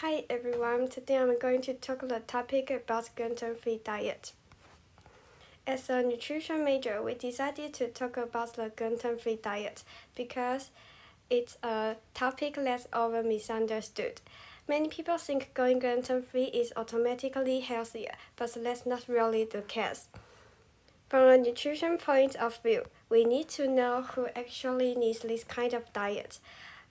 Hi everyone, today I'm going to talk the topic about gluten-free diet. As a nutrition major, we decided to talk about the gluten-free diet because it's a topic that's often misunderstood. Many people think going gluten-free is automatically healthier, but that's not really the case. From a nutrition point of view, we need to know who actually needs this kind of diet,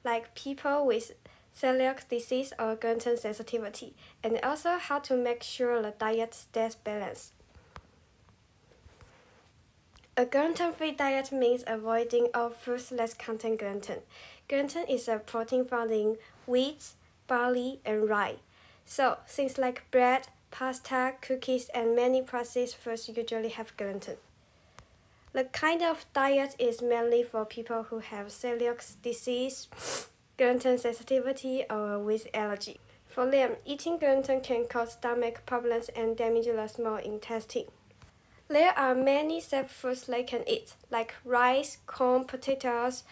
like people with celiac disease or gluten sensitivity, and also how to make sure the diet stays balanced. A gluten-free diet means avoiding all foods that contain gluten. Gluten is a protein found in wheat, barley, and rye. So, things like bread, pasta, cookies, and many processed foods usually have gluten. The kind of diet is mainly for people who have celiac disease, gluten sensitivity, or with allergy. For them, eating gluten can cause stomach problems and damage the small intestine. There are many safe foods they can eat, like rice, corn, potatoes,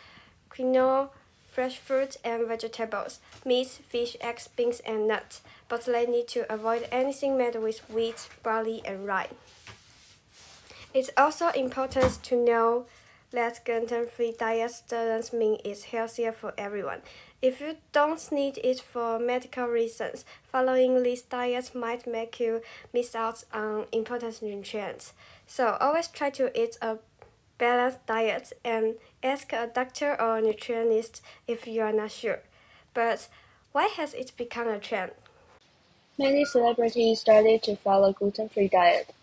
quinoa, fresh fruits and vegetables, meat, fish, eggs, beans, and nuts, but they need to avoid anything made with wheat, barley, and rye. It's also important to know that gluten-free diet doesn't mean it's healthier for everyone. If you don't need it for medical reasons, following this diet might make you miss out on important nutrients. So always try to eat a balanced diet and ask a doctor or nutritionist if you are not sure. But why has it become a trend? Many celebrities started to follow gluten-free diet.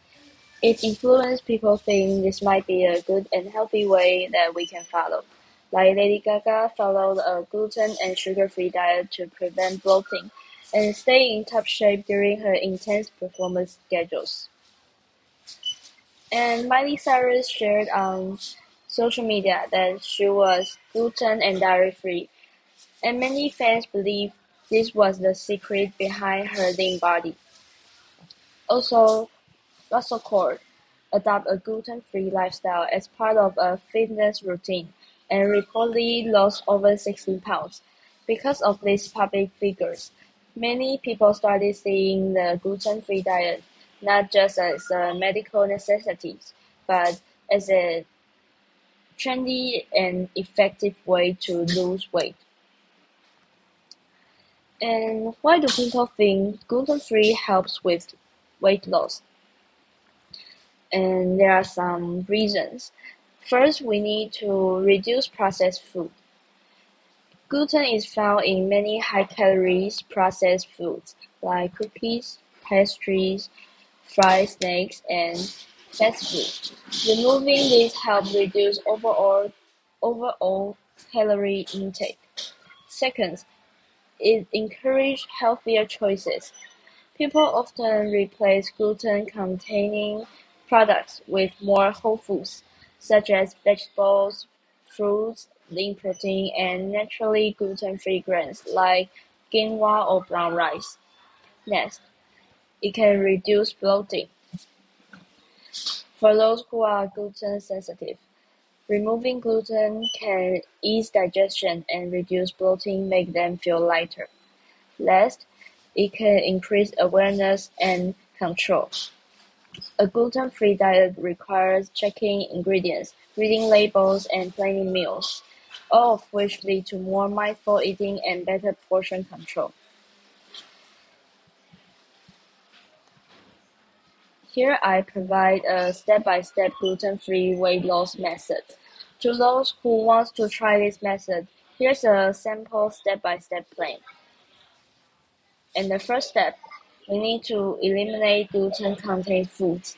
It influenced people think this might be a good and healthy way that we can follow. Like Lady Gaga followed a gluten and sugar-free diet to prevent bloating and stay in top shape during her intense performance schedules. And Miley Cyrus shared on social media that she was gluten and dairy-free, and many fans believe this was the secret behind her lean body. Also, Russell Cord adopted a gluten-free lifestyle as part of a fitness routine and reportedly lost over 16 pounds. Because of these public figures, many people started seeing the gluten-free diet not just as a medical necessity, but as a trendy and effective way to lose weight. And why do people think gluten-free helps with weight loss? And there are some reasons. First, we need to reduce processed food. Gluten is found in many high-calorie processed foods like cookies, pastries, fried snacks, and fast food. Removing these helps reduce overall calorie intake. Second, it encourages healthier choices. People often replace gluten-containing products with more whole foods, such as vegetables, fruits, lean protein, and naturally gluten-free grains like quinoa or brown rice. Next, it can reduce bloating. For those who are gluten sensitive, removing gluten can ease digestion and reduce bloating, make them feel lighter. Last, it can increase awareness and control. A gluten-free diet requires checking ingredients, reading labels, and planning meals, all of which lead to more mindful eating and better portion control. Here I provide a step-by-step gluten-free weight loss method. To those who want to try this method, here's a sample step-by-step plan. In the first step, we need to eliminate gluten-containing foods.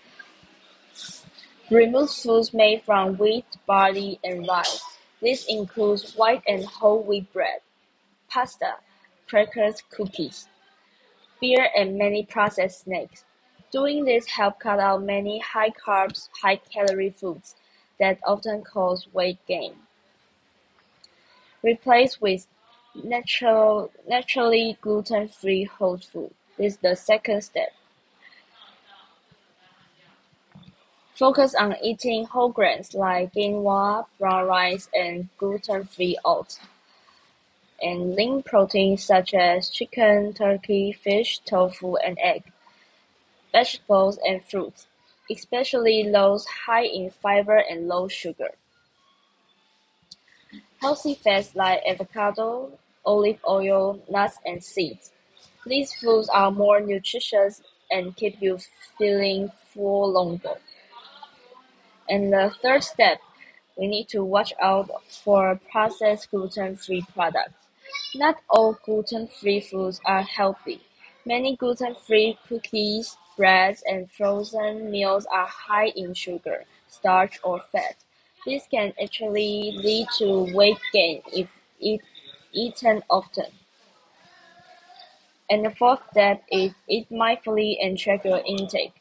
Remove foods made from wheat, barley, and rice. This includes white and whole wheat bread, pasta, crackers, cookies, beer, and many processed snacks. Doing this helps cut out many high-carb, high-calorie foods that often cause weight gain. Replace with naturally gluten-free whole food. This is the second step. Focus on eating whole grains like quinoa, brown rice, and gluten-free oats. and lean proteins such as chicken, turkey, fish, tofu, and egg, vegetables, and fruits, especially those high in fiber and low sugar. Healthy fats like avocado, olive oil, nuts, and seeds. These foods are more nutritious and keep you feeling full longer. And the third step, we need to watch out for processed gluten-free products. Not all gluten-free foods are healthy. Many gluten-free cookies, breads, and frozen meals are high in sugar, starch, or fat. This can actually lead to weight gain if eaten often. And the fourth step is eat mindfully and track your intake.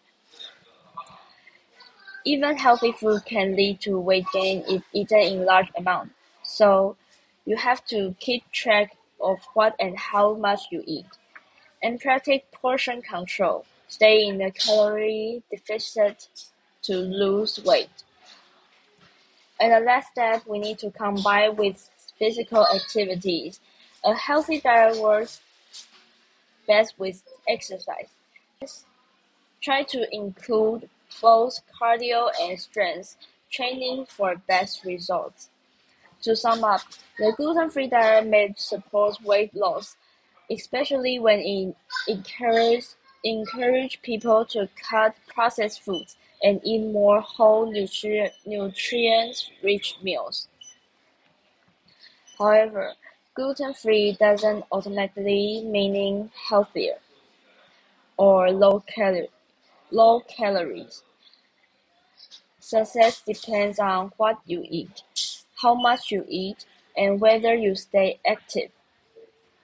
Even healthy food can lead to weight gain if eaten in large amounts, so you have to keep track of what and how much you eat, and practice portion control. Stay in a calorie deficit to lose weight. And the last step we need to combine with physical activities. A healthy diet works best with exercise. Try to include both cardio and strength training for best results. To sum up, the gluten-free diet may support weight loss, especially when it encourage people to cut processed foods and eat more whole nutrients-rich meals. However, gluten-free doesn't automatically mean healthier or low calories. Success depends on what you eat, how much you eat, and whether you stay active.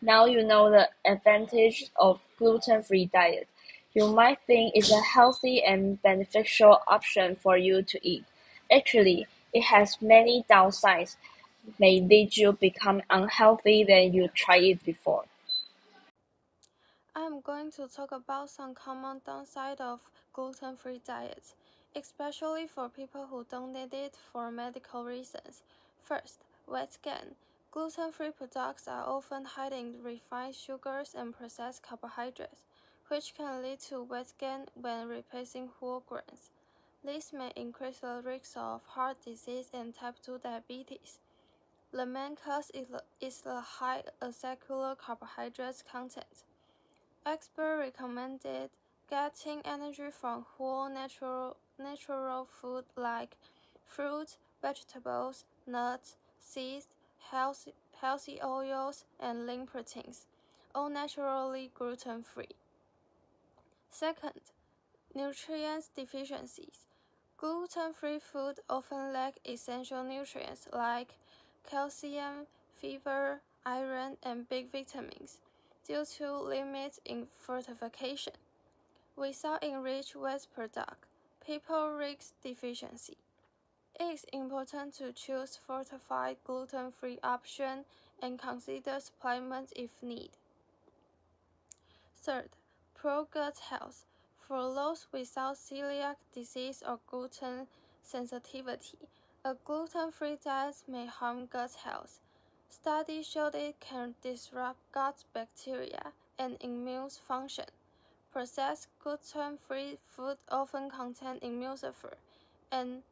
Now you know the advantage of gluten-free diet. You might think it's a healthy and beneficial option for you to eat. Actually, it has many downsides, may lead you become unhealthy than you tried it before. I'm going to talk about some common downsides of gluten-free diets, especially for people who don't need it for medical reasons. First, weight gain. Gluten-free products are often high in refined sugars and processed carbohydrates, which can lead to weight gain when replacing whole grains. This may increase the risk of heart disease and type 2 diabetes. The main cause is the high acyclic carbohydrates content. Experts recommended getting energy from whole natural food like fruits, vegetables, nuts, seeds, healthy oils, and lean proteins, all naturally gluten-free. Second, nutrients deficiencies. Gluten-free food often lack essential nutrients like calcium, fiber, iron, and B vitamins due to limits in fortification. Without enriched wheat product, people risk deficiency. It is important to choose fortified gluten-free option and consider supplements if need. Third, poor gut health. For those without celiac disease or gluten sensitivity, a gluten-free diet may harm gut health. Studies show it can disrupt gut bacteria and immune function. Processed gluten-free food often contain emulsifier and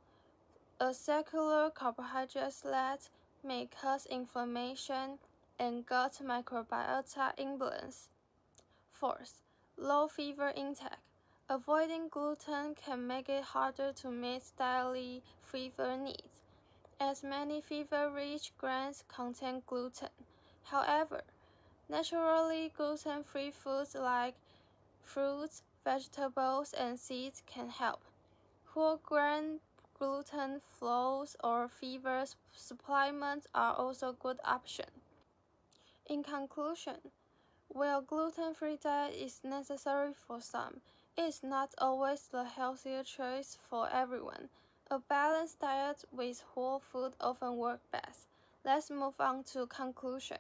acyclic carbohydrates that may cause inflammation and gut microbiota imbalance. Fourth, low fiber intake. Avoiding gluten can make it harder to meet daily fiber needs, as many fiber-rich grains contain gluten. However, naturally gluten-free foods like fruits, vegetables, and seeds can help. Whole grain gluten flours or fiber supplements are also good options. In conclusion, while gluten-free diet is necessary for some, it is not always the healthier choice for everyone. A balanced diet with whole food often works best. Let's move on to conclusion.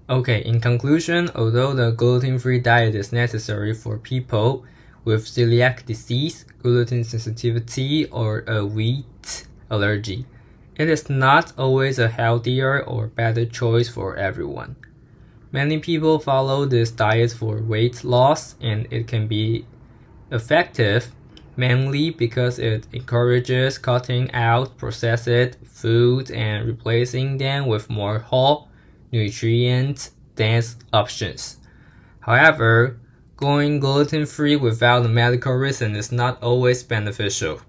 Okay, in conclusion, although the gluten-free diet is necessary for people with celiac disease, gluten sensitivity, or a wheat allergy, It is not always a healthier or better choice for everyone. Many people follow this diet for weight loss, and it can be effective mainly because it encourages cutting out processed foods and replacing them with more whole, nutrient-dense options. However, going gluten-free without a medical reason is not always beneficial.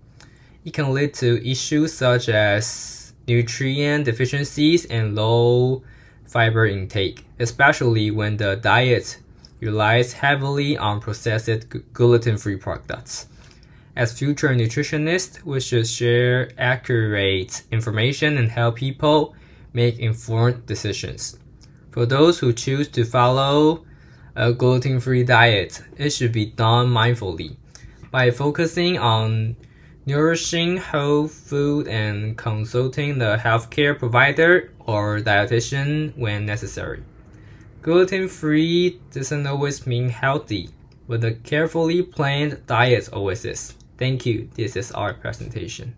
It can lead to issues such as nutrient deficiencies and low fiber intake, especially when the diet relies heavily on processed gluten-free products. As future nutritionists, we should share accurate information and help people make informed decisions. For those who choose to follow a gluten-free diet, it should be done mindfully by focusing on nourishing whole food and consulting the healthcare provider or dietitian when necessary. Gluten-free doesn't always mean healthy, but a carefully planned diet always is. Thank you. This is our presentation.